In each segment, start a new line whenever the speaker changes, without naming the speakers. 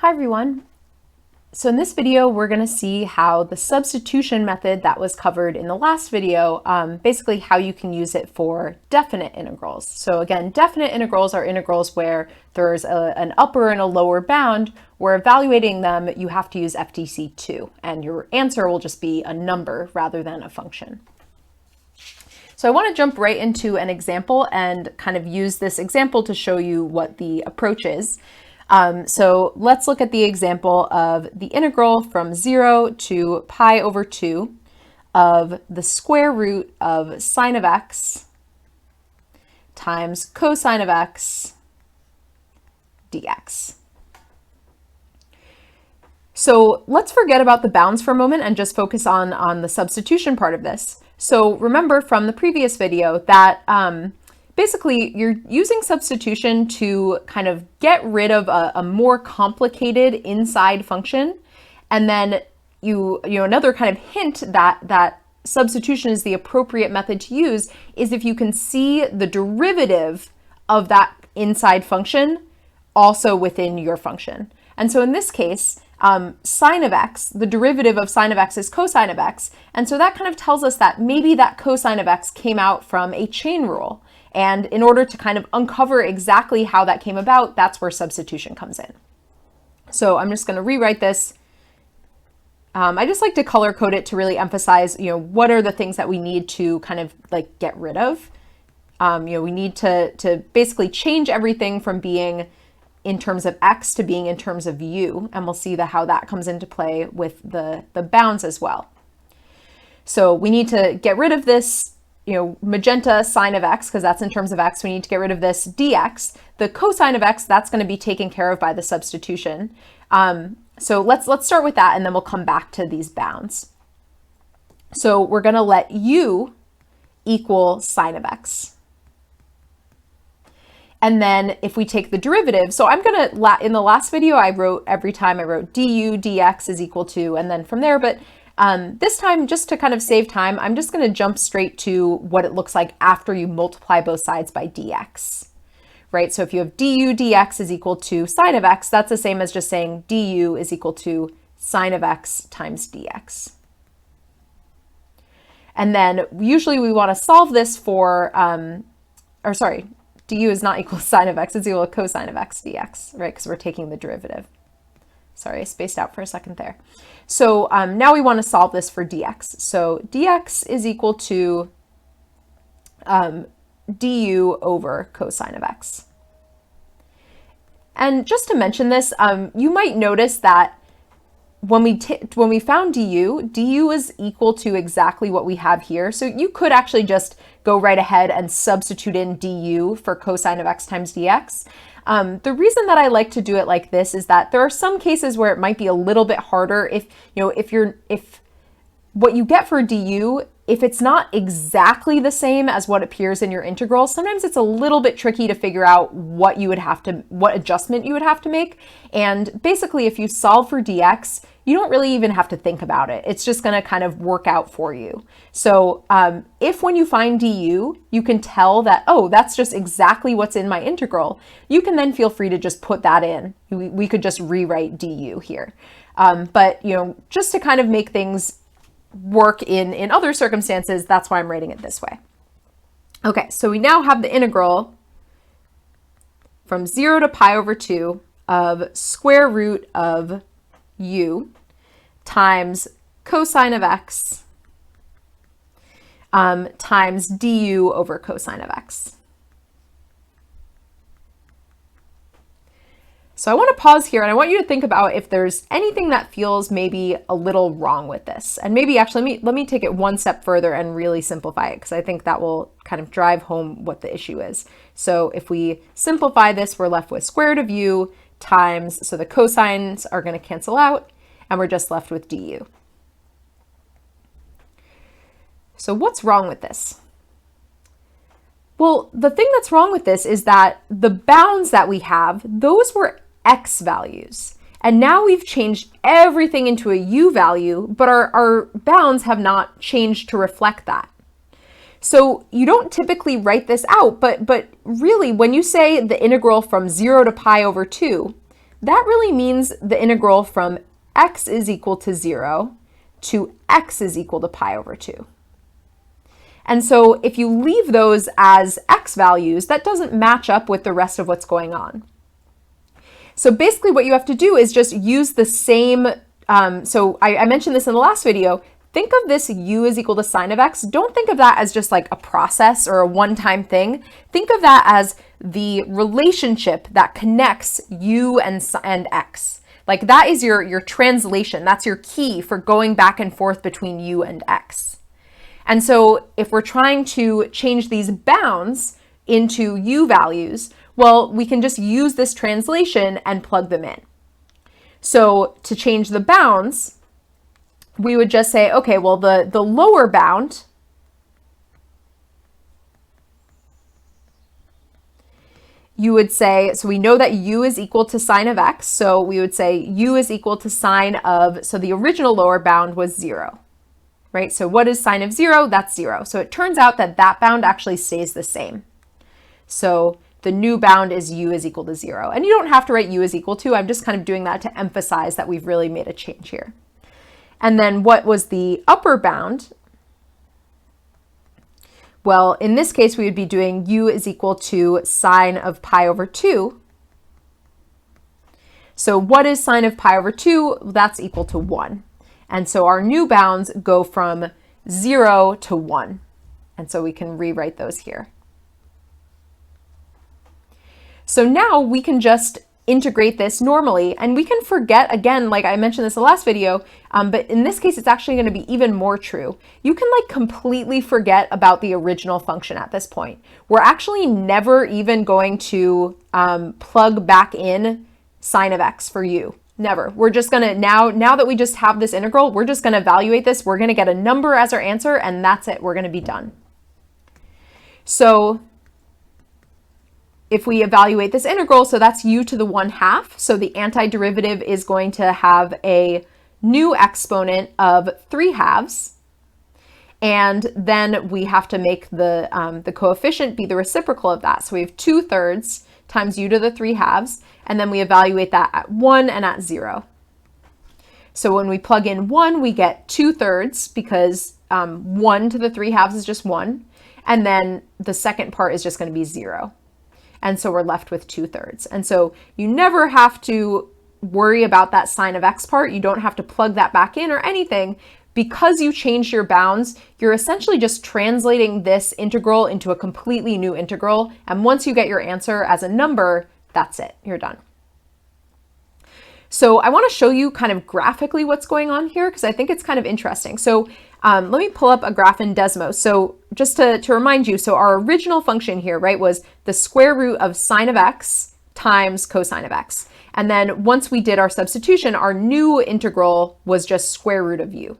Hi everyone. So in this video, we're going to see how the substitution method that was covered in the last video, basically how you can use it for definite integrals. So again, definite integrals are integrals where there's an upper and a lower bound. Where evaluating them, you have to use FDC2, and your answer will just be a number rather than a function. So I want to jump right into an example and kind of use this example to show you what the approach is. So let's look at the example of the integral from 0 to pi over 2 of the square root of sine of x times cosine of x dx. So let's forget about the bounds for a moment and just focus on the substitution part of this. So remember from the previous video that basically, you're using substitution to kind of get rid of a more complicated inside function. And then another kind of hint that substitution is the appropriate method to use is if you can see the derivative of that inside function also within your function. And so in this case, sine of x, the derivative of sine of x is cosine of x. And so that kind of tells us that maybe that cosine of x came out from a chain rule. And in order to kind of uncover exactly how that came about, that's where substitution comes in. So I'm just going to rewrite this. I just like to color code it to really emphasize, what are the things that we need to kind of like get rid of. We need to basically change everything from being in terms of x to being in terms of u, and we'll see how that comes into play with the bounds as well. So we need to get rid of this magenta sine of x, because that's in terms of x. We need to get rid of this dx. The cosine of x, that's going to be taken care of by the substitution. So let's start with that, and then we'll come back to these bounds. So we're going to let u equal sine of x. And then if we take the derivative, so I'm going to, in the last video, every time I wrote du dx is equal to, and then from there, but this time, just to kind of save time, I'm just going to jump straight to what it looks like after you multiply both sides by dx, right? So if you have du dx is equal to sine of x, that's the same as just saying du is equal to sine of x times dx. And then usually we want to solve this for, du is not equal to sine of x, it's equal to cosine of x dx, right? Because we're taking the derivative. Sorry, I spaced out for a second there. So now we want to solve this for dx. So dx is equal to du over cosine of x. And just to mention this, you might notice that when we found du is equal to exactly what we have here. So you could actually just go right ahead and substitute in du for cosine of x times dx. The reason that I like to do it like this is that there are some cases where it might be a little bit harder if what you get for du, if it's not exactly the same as what appears in your integral, sometimes it's a little bit tricky to figure out what adjustment you would have to make. And basically, if you solve for dx, you don't really even have to think about it. It's just going to kind of work out for you. So if when you find du, you can tell that, oh, that's just exactly what's in my integral, you can then feel free to just put that in. We could just rewrite du here. But just to kind of make things work in other circumstances, that's why I'm writing it this way. Okay, so we now have the integral from 0 to pi over 2 of square root of u times cosine of x times du over cosine of x. So I want to pause here and I want you to think about if there's anything that feels maybe a little wrong with this. And maybe actually let me take it one step further and really simplify it, because I think that will kind of drive home what the issue is. So if we simplify this, we're left with square root of u times, so the cosines are going to cancel out, and we're just left with du. So what's wrong with this? Well, the thing that's wrong with this is that the bounds that we have, those were x values. And now we've changed everything into a u value, but our bounds have not changed to reflect that. So you don't typically write this out, but really when you say the integral from 0 to pi over 2, that really means the integral from x is equal to 0 to x is equal to pi over 2. And so if you leave those as x values, that doesn't match up with the rest of what's going on. So basically what you have to do is just use the same, so I mentioned this in the last video, think of this u is equal to sine of x. Don't think of that as just like a process or a one-time thing. Think of that as the relationship that connects u and x. Like that is your translation. That's your key for going back and forth between u and x. And so if we're trying to change these bounds into u values, well, we can just use this translation and plug them in. So to change the bounds, we would just say, okay, well, the lower bound you would say, so we know that u is equal to sine of x, so we would say u is equal to sine of, so the original lower bound was 0, right? So what is sine of 0? That's 0. So it turns out that that bound actually stays the same. So the new bound is u is equal to 0. And you don't have to write u is equal to, I'm just kind of doing that to emphasize that we've really made a change here. And then what was the upper bound? Well, in this case, we would be doing u is equal to sine of pi over 2. So what is sine of pi over 2? That's equal to 1. And so our new bounds go from 0 to 1. And so we can rewrite those here. So now we can just integrate this normally, and we can forget, again, like I mentioned this in the last video, but in this case, it's actually going to be even more true. You can like completely forget about the original function at this point. We're actually never even going to plug back in sine of x for u. Never. We're just going to, now that we just have this integral, we're just going to evaluate this. We're going to get a number as our answer, and that's it. We're going to be done. So if we evaluate this integral, so that's u to the 1/2. So the antiderivative is going to have a new exponent of 3/2. And then we have to make the coefficient be the reciprocal of that. So we have 2/3 times u to the 3/2. And then we evaluate that at 1 and at 0. So when we plug in 1, we get 2/3 because 1 to the 3/2 is just 1. And then the second part is just going to be 0. And so we're left with 2/3. And so you never have to worry about that sine of x part. You don't have to plug that back in or anything. Because you changed your bounds, you're essentially just translating this integral into a completely new integral. And once you get your answer as a number, that's it, you're done. So I want to show you kind of graphically what's going on here, because I think it's kind of interesting. So let me pull up a graph in Desmos. So just to remind you, so our original function here, right, was the square root of sine of x times cosine of x. And then once we did our substitution, our new integral was just square root of u.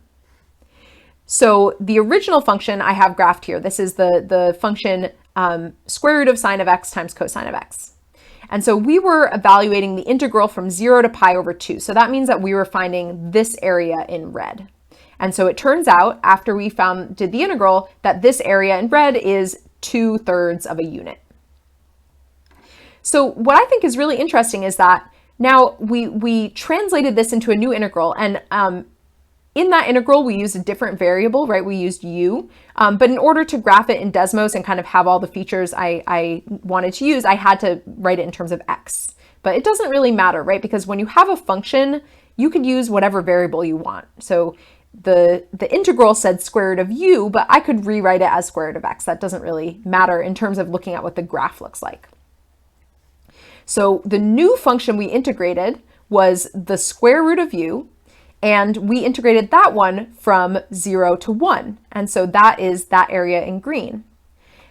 So the original function I have graphed here, this is the function square root of sine of x times cosine of x. And so we were evaluating the integral from 0 to pi over 2. So that means that we were finding this area in red. And so it turns out, after we did the integral, that this area in red is 2/3 of a unit. So what I think is really interesting is that now we translated this into a new integral, and in that integral, we used a different variable, right? We used u, but in order to graph it in Desmos and kind of have all the features I wanted to use, I had to write it in terms of x. But it doesn't really matter, right? Because when you have a function, you could use whatever variable you want. So the integral said square root of u, but I could rewrite it as square root of x. That doesn't really matter in terms of looking at what the graph looks like. So the new function we integrated was the square root of u, and we integrated that one from 0 to 1. And so that is that area in green.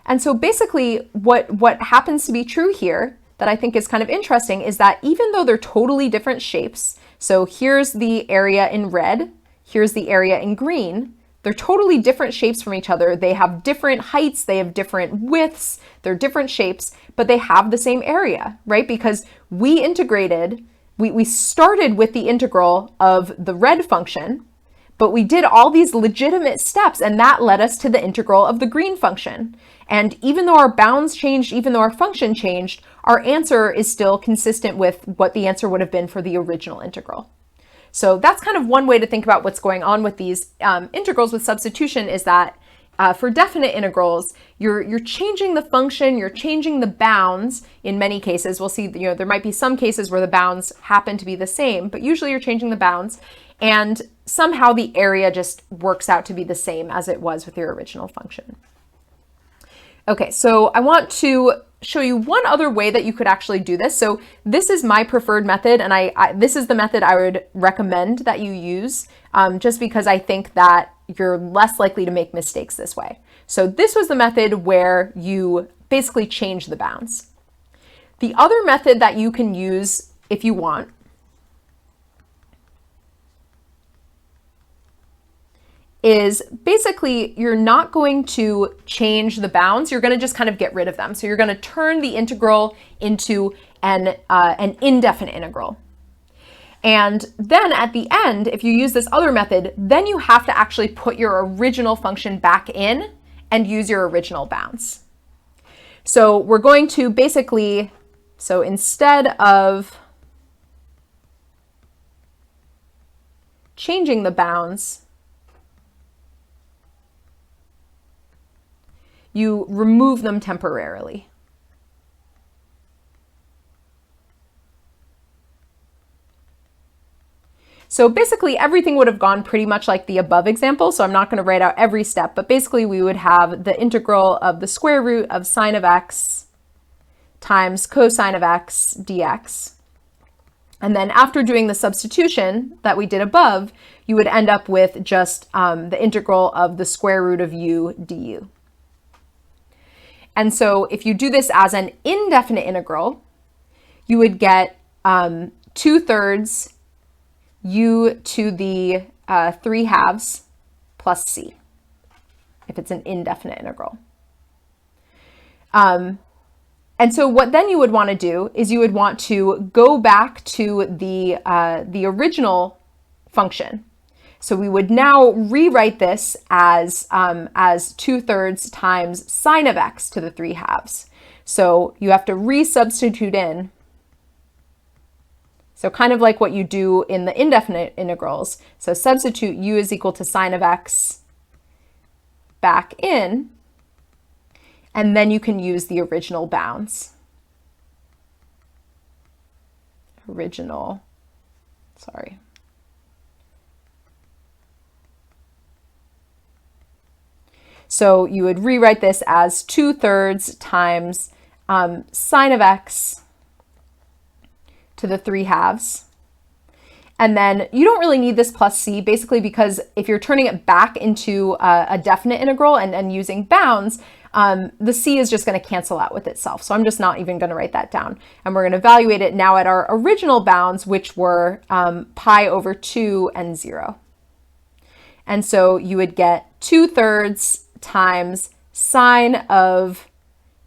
And so basically what happens to be true here that I think is kind of interesting is that even though they're totally different shapes, so here's the area in red, here's the area in green, they're totally different shapes from each other. They have different heights, they have different widths, they're different shapes, but they have the same area, right? Because we integrated, we started with the integral of the red function, But we did all these legitimate steps, and that led us to the integral of the green function. And even though our bounds changed, even though our function changed, our answer is still consistent with what the answer would have been for the original integral. So that's kind of one way to think about what's going on with these integrals with substitution, is that for definite integrals, you're changing the function, you're changing the bounds. In many cases, we'll see, there might be some cases where the bounds happen to be the same, but usually you're changing the bounds, and somehow the area just works out to be the same as it was with your original function. Okay, so I want to show you one other way that you could actually do this. So this is my preferred method, and this is the method I would recommend that you use, just because I think that you're less likely to make mistakes this way. So this was the method where you basically change the bounds. The other method that you can use if you want is basically you're not going to change the bounds, you're going to just kind of get rid of them. So you're going to turn the integral into an indefinite integral. And then at the end, if you use this other method, then you have to actually put your original function back in and use your original bounds. So we're going to basically, so instead of changing the bounds, you remove them temporarily. So basically everything would have gone pretty much like the above example, so I'm not going to write out every step, but basically we would have the integral of the square root of sine of x times cosine of x dx. And then after doing the substitution that we did above, you would end up with just the integral of the square root of u du. And so if you do this as an indefinite integral, you would get 2/3 u to the 3/2 plus c, if it's an indefinite integral. And so what then you would want to do is you would want to go back to the original function. So we would now rewrite this as 2/3 times sine of x to the 3/2. So you have to resubstitute in. So kind of like what you do in the indefinite integrals. So substitute u is equal to sine of x back in, and then you can use the original bounds. So you would rewrite this as 2/3 times sine of x to the 3/2. And then you don't really need this plus c, basically because if you're turning it back into a definite integral and using bounds, the c is just going to cancel out with itself. So I'm just not even going to write that down. And we're going to evaluate it now at our original bounds, which were pi over 2 and 0. And so you would get 2/3 times sine of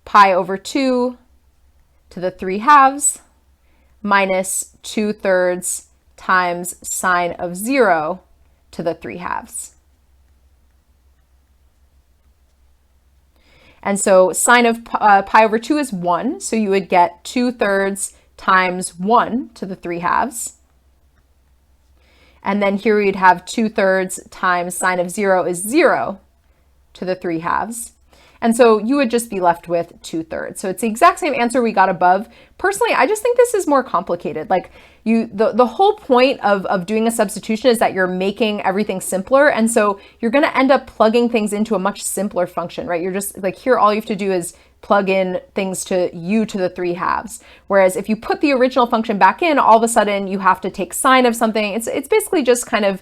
pi over 2 to the 3/2 minus 2/3 times sine of 0 to the 3/2. And so sine of pi over 2 is 1, so you would get 2/3 times 1 to the 3/2. And then here we'd have 2/3 times sine of 0 is 0 to the 3/2. And so you would just be left with 2/3. So it's the exact same answer we got above. Personally, I just think this is more complicated. Like the whole point of doing a substitution is that you're making everything simpler. And so you're going to end up plugging things into a much simpler function, right? You're just like here, all you have to do is plug in things to u to the 3/2. Whereas if you put the original function back in, all of a sudden you have to take sine of something. It's basically just kind of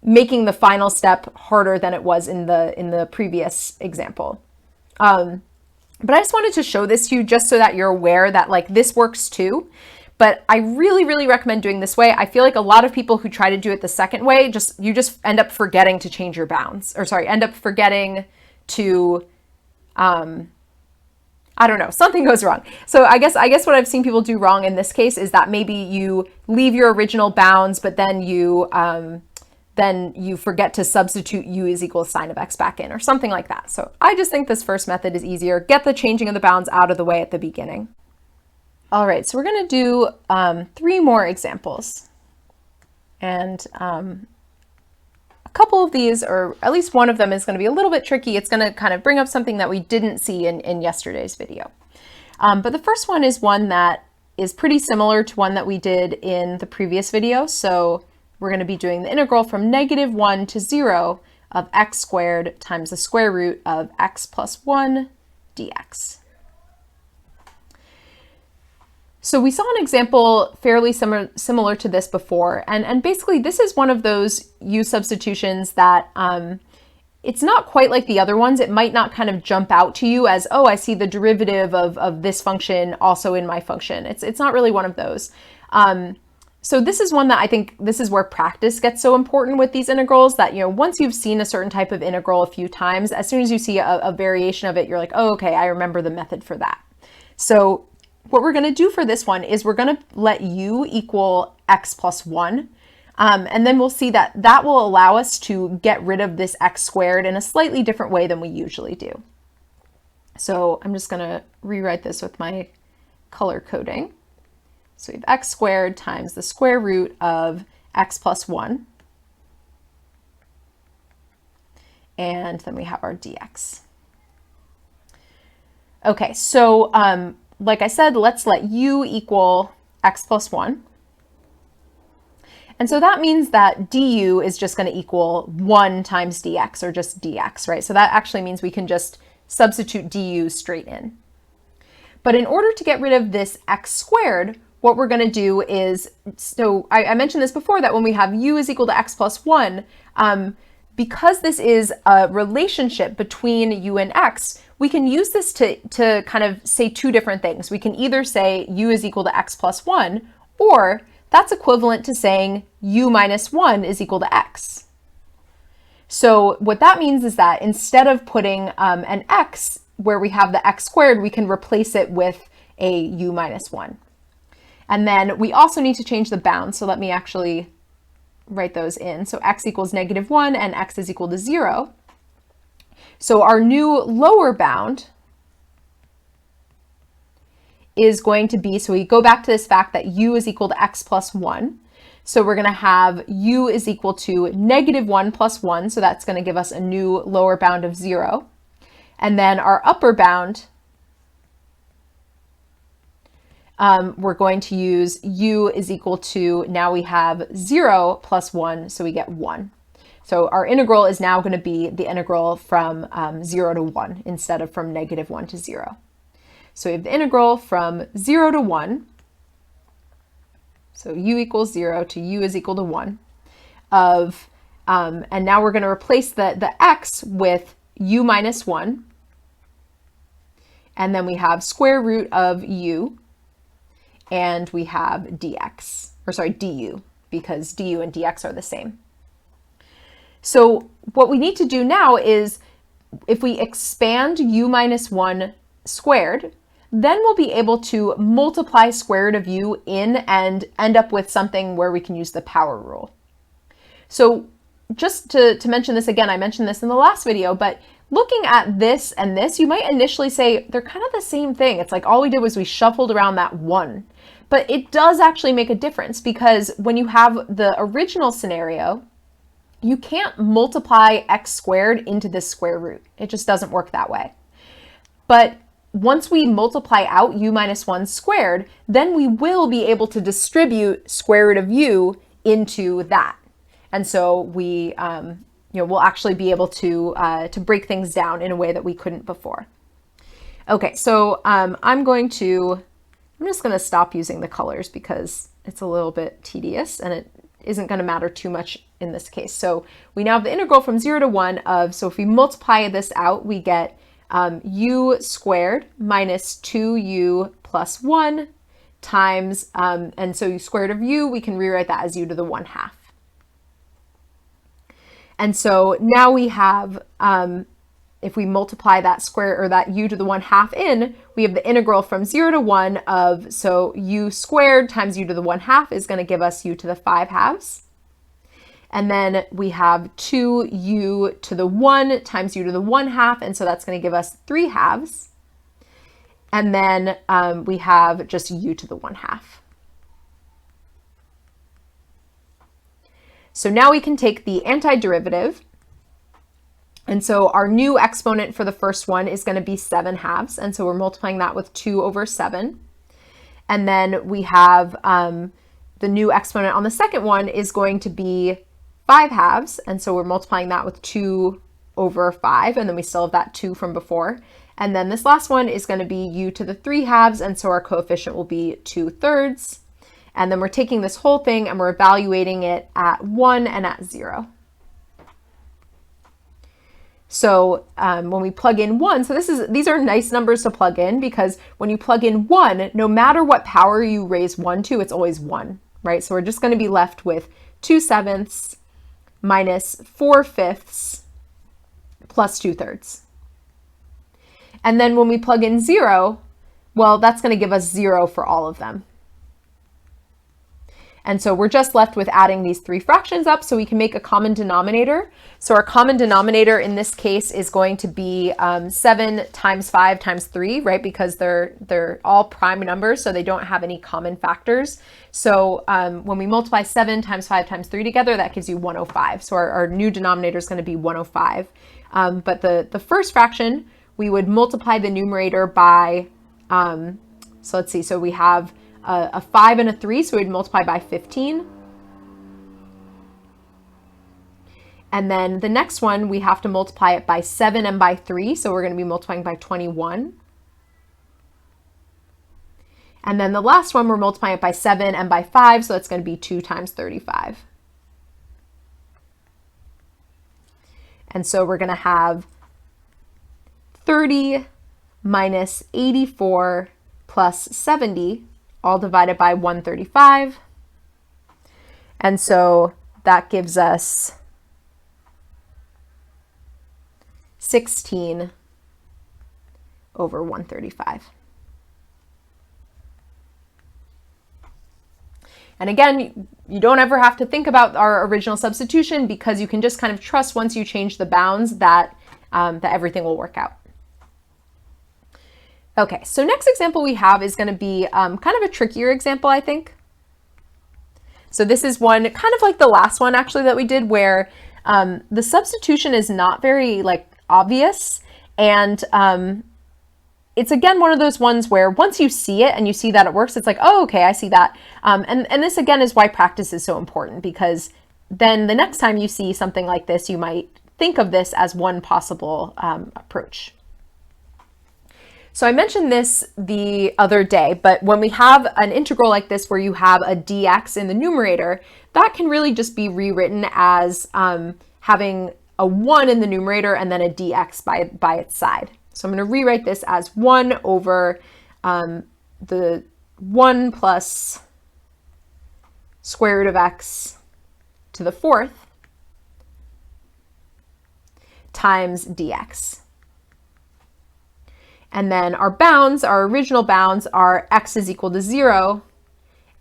making the final step harder than it was in the previous example. But I just wanted to show this to you just so that you're aware that like this works too. But I really, really recommend doing this way. I feel like a lot of people who try to do it the second way, you just end up forgetting to change your bounds, or sorry, end up forgetting to, I don't know, something goes wrong. So I guess what I've seen people do wrong in this case is that maybe you leave your original bounds, but then then you forget to substitute u is equal to sine of x back in or something like that. So I just think this first method is easier. Get the changing of the bounds out of the way at the beginning. All right, so we're going to do 3 more examples. And a couple of these, or at least one of them, is going to be a little bit tricky. It's going to kind of bring up something that we didn't see in yesterday's video. But the first one is one that is pretty similar to one that we did in the previous video. So we're going to be doing the integral from -1 to 0 of x squared times the square root of x plus 1 dx. So we saw an example fairly similar to this before, and basically this is one of those u substitutions that it's not quite like the other ones. It might not kind of jump out to you as, oh, I see the derivative of this function also in my function. It's not really one of those. So this is one that I think this is where practice gets so important with these integrals, that, you know, once you've seen a certain type of integral a few times, as soon as you see a variation of it, you're like, oh, okay, I remember the method for that. So what we're going to do for this one is we're going to let u equal x plus 1. And then we'll see that that will allow us to get rid of this x squared in a slightly different way than we usually do. So I'm just going to rewrite this with my color coding. So we have x squared times the square root of x plus 1. And then we have our dx. Okay, so like I said, let's let u equal x plus 1. And so that means that du is just going to equal 1 times dx, or just dx, right? So that actually means we can just substitute du straight in. But in order to get rid of this x squared, what we're going to do is, so I mentioned this before, that when we have u is equal to x plus 1, because this is a relationship between u and x, we can use this to kind of say 2 different things. We can either say u is equal to x plus 1, or that's equivalent to saying u minus 1 is equal to x. So what that means is that instead of putting an x where we have the x squared, we can replace it with a u minus 1. And then we also need to change the bounds. So let me actually write those in. So x equals -1 and x is equal to 0. So our new lower bound is going to be, so we go back to this fact that u is equal to x plus 1. So we're going to have u is equal to -1 plus 1. So that's going to give us a new lower bound of 0. And then our upper bound, we're going to use u is equal to, now we have 0 plus 1, so we get 1. So our integral is now going to be the integral from 0 to 1 instead of from -1 to 0. So we have the integral from 0 to 1, so u equals 0 to u is equal to 1, of, and now we're going to replace the x with u minus 1, and then we have square root of u, and we have dx, or sorry, du, because du and dx are the same. So what we need to do now is, if we expand u minus 1 squared, then we'll be able to multiply square root of u in and end up with something where we can use the power rule. So just to mention this again, I mentioned this in the last video, but looking at this and this, you might initially say they're kind of the same thing. It's like all we did was we shuffled around that 1. But it does actually make a difference, because when you have the original scenario, you can't multiply x squared into this square root. It just doesn't work that way. But once we multiply out u minus 1 squared, then we will be able to distribute square root of u into that. And so we we'll actually be able to break things down in a way that we couldn't before. Okay, so I'm just going to stop using the colors because it's a little bit tedious and it isn't going to matter too much in this case. So we now have the integral from 0 to 1 of, so if we multiply this out, we get u squared minus 2u plus 1 times, and so square root of u, we can rewrite that as u to the 1/2. And so now we have, if we multiply that square, or that u to the 1/2 in, we have the integral from 0 to 1 of, so u squared times u to the 1/2 is going to give us u to the 5/2. And then we have 2u to the 1 times u to the 1/2, and so that's going to give us 3/2. And then we have just u to the 1/2. So now we can take the antiderivative. And so our new exponent for the first one is going to be 7/2. And so we're multiplying that with 2 over 7. And then we have the new exponent on the second one is going to be 5/2. And so we're multiplying that with 2 over 5. And then we still have that 2 from before. And then this last one is going to be u to the 3/2. And so our coefficient will be 2/3. And then we're taking this whole thing and we're evaluating it at 1 and at 0. So when we plug in 1, so these are nice numbers to plug in, because when you plug in 1, no matter what power you raise 1 to, it's always 1, right? So we're just going to be left with 2/7 minus 4/5 plus 2/3. And then when we plug in 0, well, that's going to give us 0 for all of them. And so we're just left with adding these three fractions up so we can make a common denominator. So our common denominator in this case is going to be 7 times 5 times 3, right? Because they're all prime numbers, so they don't have any common factors. So when we multiply 7 times 5 times 3 together, that gives you 105. So our new denominator is going to be 105. But the first fraction, we would multiply the numerator by, so let's see, so we have a 5 and a 3, so we'd multiply by 15. And then the next one, we have to multiply it by 7 and by 3, so we're going to be multiplying by 21. And then the last one, we're multiplying it by 7 and by 5, so that's going to be 2 times 35. And so we're going to have 30 minus 84 plus 70, all divided by 135. And so that gives us 16 over 135. And again, you don't ever have to think about our original substitution, because you can just kind of trust once you change the bounds that, that everything will work out. Okay, so next example we have is going to be kind of a trickier example, I think. So this is one kind of like the last one actually that we did, where the substitution is not very obvious, and it's again one of those ones where once you see it and you see that it works, it's like, oh, okay, I see that. And this again is why practice is so important, because then the next time you see something like this, you might think of this as one possible approach. So I mentioned this the other day, but when we have an integral like this where you have a dx in the numerator, that can really just be rewritten as having a 1 in the numerator and then a dx by its side. So I'm going to rewrite this as 1 over the 1 plus square root of x to the 4th times dx. And then our bounds, our original bounds, are x is equal to 0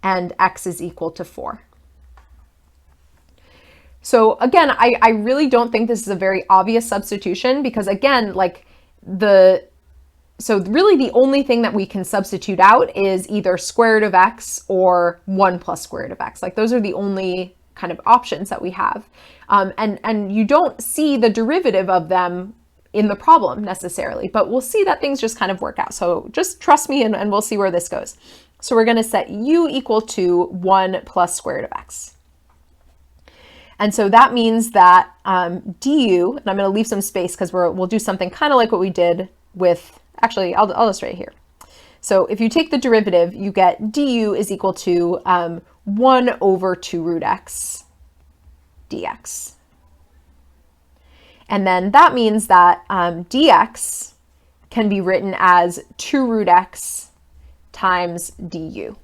and x is equal to 4. So again, I really don't think this is a very obvious substitution, because again, so really the only thing that we can substitute out is either square root of x or 1 plus square root of x. Those are the only kind of options that we have. And you don't see the derivative of them in the problem necessarily, but we'll see that things just kind of work out. So just trust me and we'll see where this goes. So we're going to set u equal to 1 plus square root of x. And so that means that du, and I'm going to leave some space because we'll do something kind of like what we did with, actually, I'll illustrate here. So if you take the derivative, you get du is equal to 1 over 2 root x dx. And then that means that dx can be written as 2 root x times du.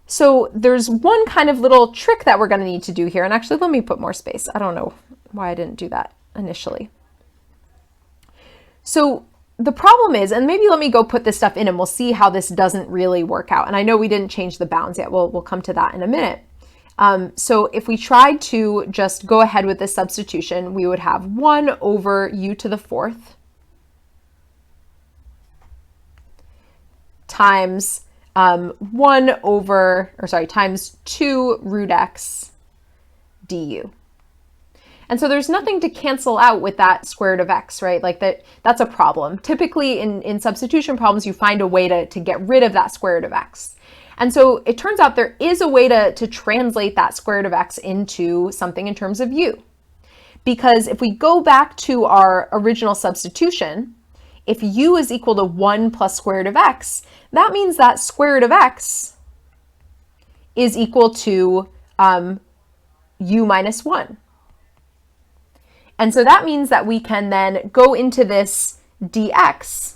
So there's one kind of little trick that we're going to need to do here. And actually, let me put more space. I don't know why I didn't do that initially. So the problem is, and maybe let me go put this stuff in and we'll see how this doesn't really work out. And I know we didn't change the bounds yet. We'll come to that in a minute. So if we tried to just go ahead with this substitution, we would have 1 over u to the 4th times times 2 root x du. And so there's nothing to cancel out with that square root of x, right? Like that's a problem. Typically in substitution problems, you find a way to get rid of that square root of x. And so it turns out there is a way to translate that square root of x into something in terms of u. Because if we go back to our original substitution, if u is equal to 1 plus square root of x, that means that square root of x is equal to u minus 1. And so that means that we can then go into this dx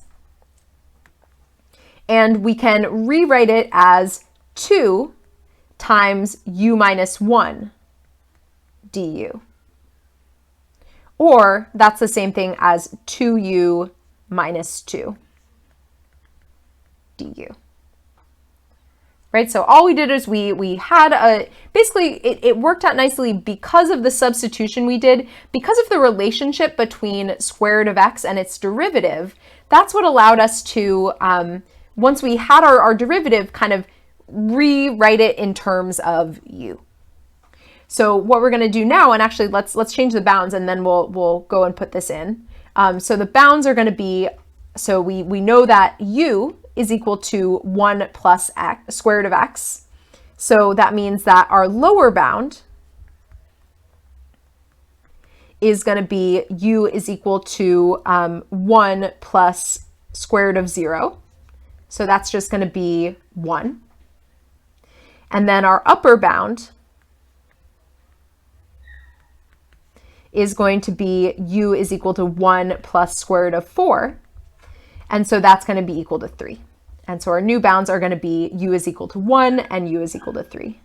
and we can rewrite it as 2 times u minus 1 du. Or that's the same thing as 2u minus 2 du. Right? So all we did is we had basically it worked out nicely because of the substitution we did, because of the relationship between square root of x and its derivative. That's what allowed us to, once we had our derivative, kind of rewrite it in terms of u. So what we're going to do now, and actually let's change the bounds and then we'll go and put this in. So the bounds are going to be, so we know that u is equal to 1 plus x, square root of x. So that means that our lower bound is going to be u is equal to 1 plus square root of 0. So that's just going to be 1. And then our upper bound is going to be u is equal to 1 plus square root of 4. And so that's going to be equal to 3. And so our new bounds are going to be u is equal to 1 and u is equal to 3.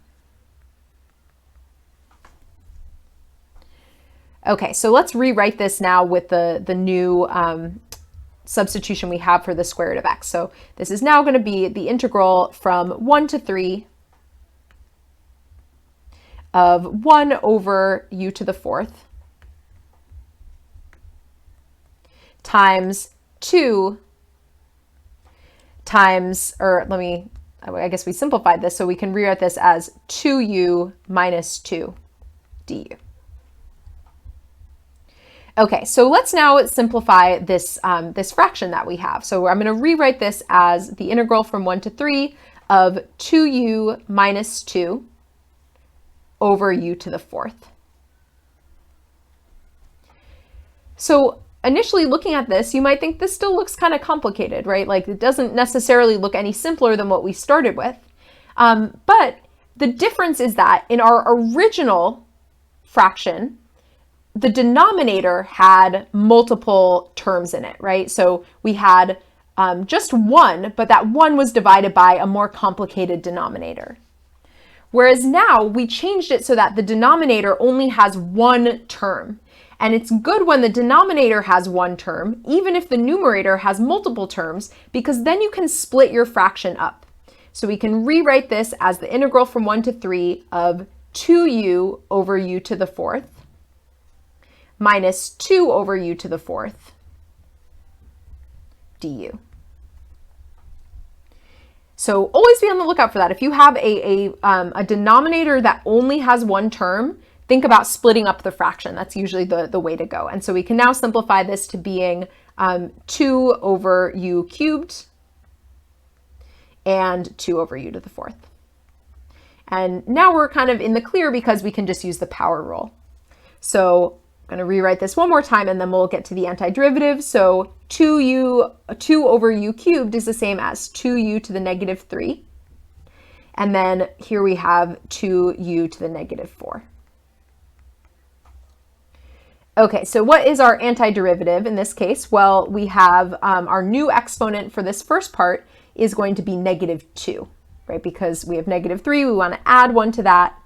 Okay, so let's rewrite this now with the new substitution we have for the square root of x. So this is now going to be the integral from 1 to 3 of 1 over u to the 4th times 2 times, I guess we simplified this, so we can rewrite this as 2u minus 2 du. Okay, so let's now simplify this, this fraction that we have. So I'm going to rewrite this as the integral from 1 to 3 of 2u minus 2 over u to the 4th. So initially looking at this, you might think this still looks kind of complicated, right? Like it doesn't necessarily look any simpler than what we started with. But the difference is that in our original fraction, the denominator had multiple terms in it, right? So we had just 1, but that 1 was divided by a more complicated denominator. Whereas now we changed it so that the denominator only has 1 term. And it's good when the denominator has 1 term, even if the numerator has multiple terms, because then you can split your fraction up. So we can rewrite this as the integral from 1 to 3 of 2u over u to the 4th minus 2 over u to the 4th du. So always be on the lookout for that. If you have a denominator that only has 1 term, think about splitting up the fraction. That's usually the way to go. And so we can now simplify this to being 2 over u cubed and 2 over u to the 4th. And now we're kind of in the clear because we can just use the power rule. So I'm going to rewrite this one more time and then we'll get to the antiderivative. So 2 over u cubed is the same as 2u to the negative 3. And then here we have 2u to the negative 4. Okay, so what is our antiderivative in this case? Well, we have our new exponent for this first part is going to be negative 2, right? Because we have negative 3, we want to add 1 to that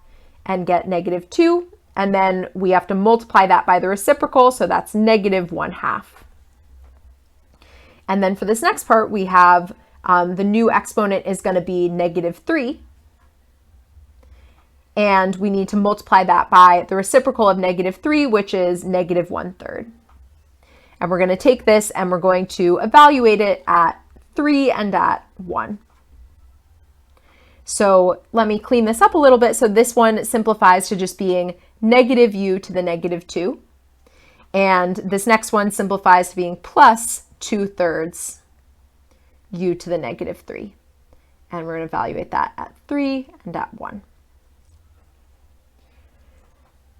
and get negative 2. And then we have to multiply that by the reciprocal, so that's negative 1/2. And then for this next part, we have the new exponent is going to be negative 3. and we need to multiply that by the reciprocal of -3, which is -1/3. And we're going to take this and we're going to evaluate it at 3 and at 1. So let me clean this up a little bit. So this one simplifies to just being -u to the -2. And this next one simplifies to being plus 2/3 u to the -3. And we're going to evaluate that at 3 and at 1.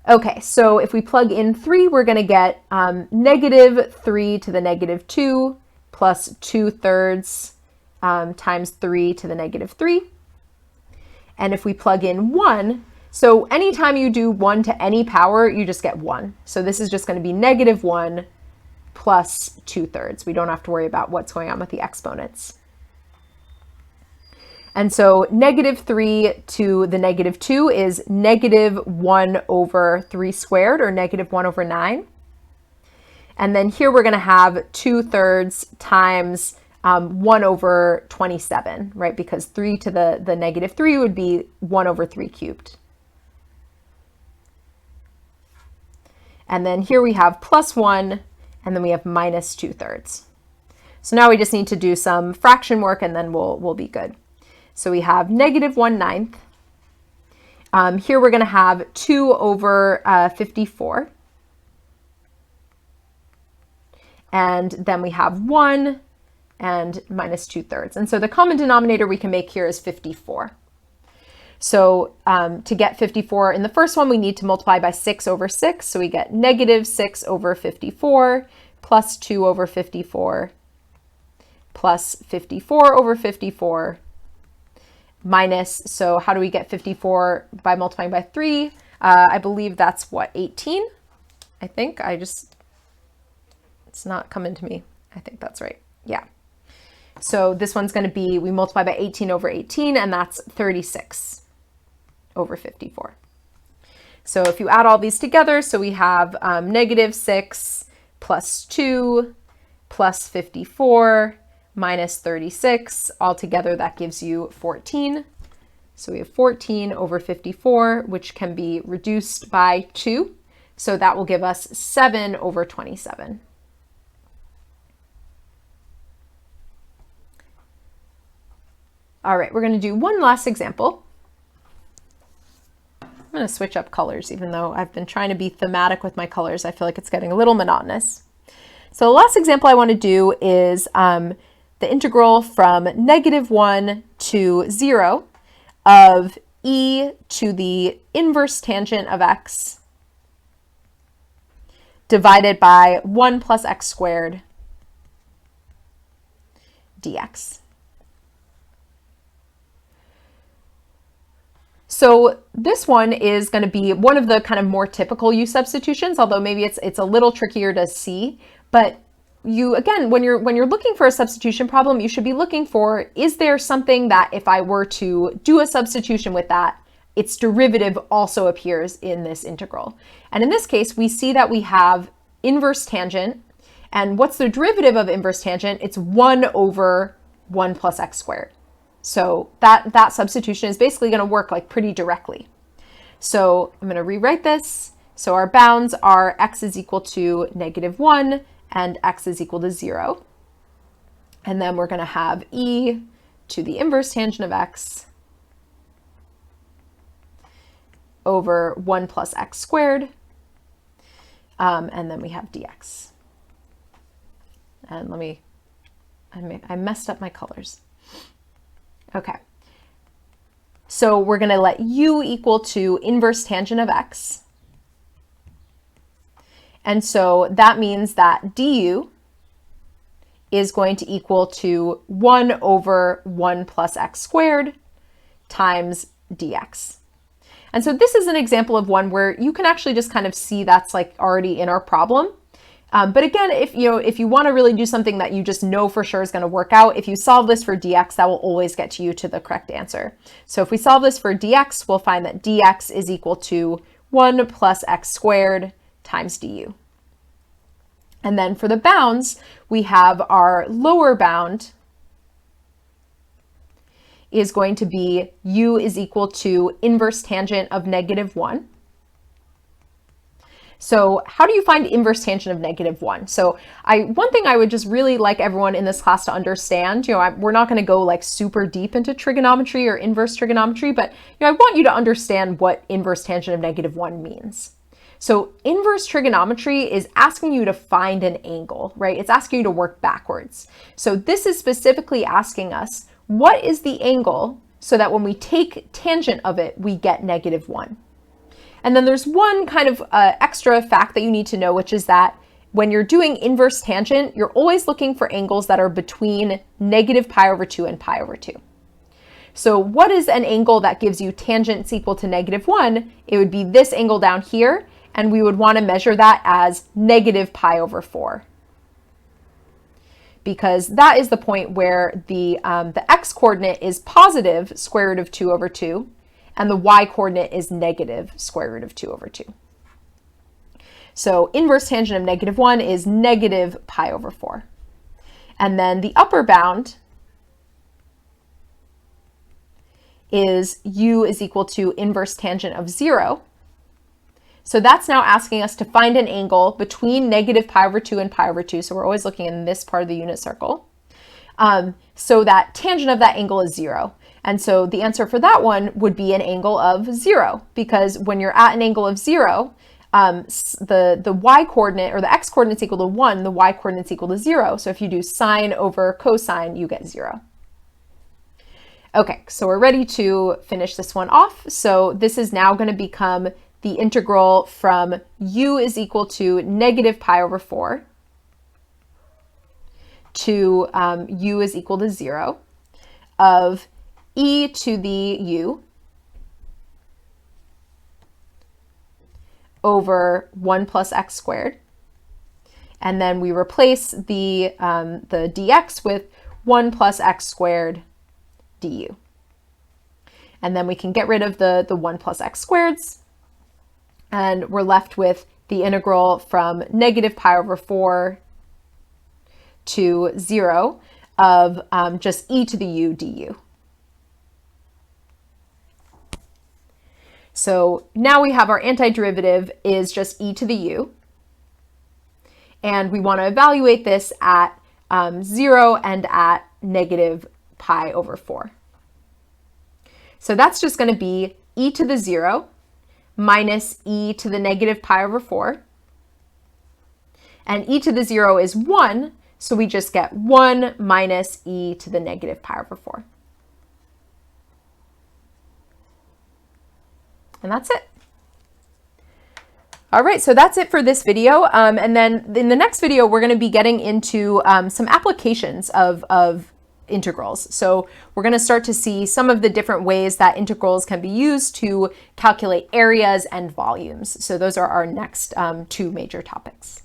Okay, so if we plug in 3, we're going to get -3 to the -2 plus 2/3 times 3 to the -3. And if we plug in 1, so anytime you do 1 to any power, you just get 1. So this is just going to be -1 plus 2/3. We don't have to worry about what's going on with the exponents. And so -3 to the -2 is -1 over 3 squared, or -1 over 9. And then here we're going to have 2/3 times 1 over 27, right? Because 3 to the -3 would be 1 over 3 cubed. And then here we have plus 1, and then we have minus 2/3. So now we just need to do some fraction work, and then we'll be good. So we have -1/9. Here we're going to have 2 over 54. And then we have 1 and minus 2/3. And so the common denominator we can make here is 54. So to get 54 in the first one, we need to multiply by 6 over 6. So we get -6 over 54 plus 2 over 54 plus 54 over 54 minus, so how do we get 54 by multiplying by 3? I believe that's what, 18? I think it's not coming to me. I think that's right. Yeah. So this one's going to be, we multiply by 18 over 18, and that's 36 over 54. So if you add all these together, so we have -6 plus 2 plus 54 minus 36. Altogether, that gives you 14. So we have 14 over 54, which can be reduced by 2. So that will give us 7 over 27. All right, we're going to do one last example. I'm going to switch up colors, even though I've been trying to be thematic with my colors. I feel like it's getting a little monotonous. So the last example I want to do is the integral from -1 to 0 of e to the inverse tangent of x divided by 1 plus x squared dx. So this one is going to be one of the kind of more typical u substitutions, although maybe it's a little trickier to see. But you, again, when you're looking for a substitution problem, you should be looking for, is there something that if I were to do a substitution with that, its derivative also appears in this integral? And in this case, we see that we have inverse tangent. And what's the derivative of inverse tangent? It's 1 over 1 plus x squared. So that substitution is basically going to work like pretty directly. So I'm going to rewrite this. So our bounds are x is equal to -1 and x is equal to 0. And then we're going to have e to the inverse tangent of x over 1 plus x squared. And then we have dx. And I messed up my colors. Okay. So we're going to let u equal to inverse tangent of x. And so that means that du is going to equal to 1 over 1 plus x squared times dx. And so this is an example of one where you can actually just kind of see that's like already in our problem. But again, if you want to really do something that you just know for sure is going to work out, if you solve this for dx, that will always get you to the correct answer. So if we solve this for dx, we'll find that dx is equal to 1 plus x squared times du. And then for the bounds, we have our lower bound is going to be u is equal to inverse tangent of -1. So how do you find inverse tangent of -1? So one thing I would just really like everyone in this class to understand, we're not going to go like super deep into trigonometry or inverse trigonometry, but I want you to understand what inverse tangent of -1 means. So inverse trigonometry is asking you to find an angle, right? It's asking you to work backwards. So this is specifically asking us, what is the angle so that when we take tangent of it, we get -1? And then there's one kind of extra fact that you need to know, which is that when you're doing inverse tangent, you're always looking for angles that are between -π/2 and π/2. So what is an angle that gives you tangents equal to -1? It would be this angle down here, and we would want to measure that as -π/4. Because that is the point where the x-coordinate is positive square root of 2/2, and the y-coordinate is negative square root of 2/2. So inverse tangent of -1 is -π/4. And then the upper bound is u is equal to inverse tangent of 0. So that's now asking us to find an angle between -π/2 and π/2. So we're always looking in this part of the unit circle. So that tangent of that angle is 0. And so the answer for that one would be an angle of 0, because when you're at an angle of 0, the y-coordinate or the x-coordinate is equal to 1, the y-coordinate is equal to 0. So if you do sine over cosine, you get 0. Okay, so we're ready to finish this one off. So this is now going to become the integral from u is equal to -π/4 to u is equal to 0 of e to the u over 1 plus x squared. And then we replace the dx with 1 plus x squared du. And then we can get rid of the 1 plus x squareds, and we're left with the integral from -π/4 to 0 of just e to the u du. So now we have our antiderivative is just e to the u, and we want to evaluate this at 0 and at -π/4. So that's just going to be e to the 0 minus e to the -π/4, and e to the 0 is 1, so we just get 1 minus e to the -π/4. And that's it. All right, so that's it for this video. And then in the next video, we're going to be getting into some applications of integrals. So we're going to start to see some of the different ways that integrals can be used to calculate areas and volumes. So those are our next two major topics.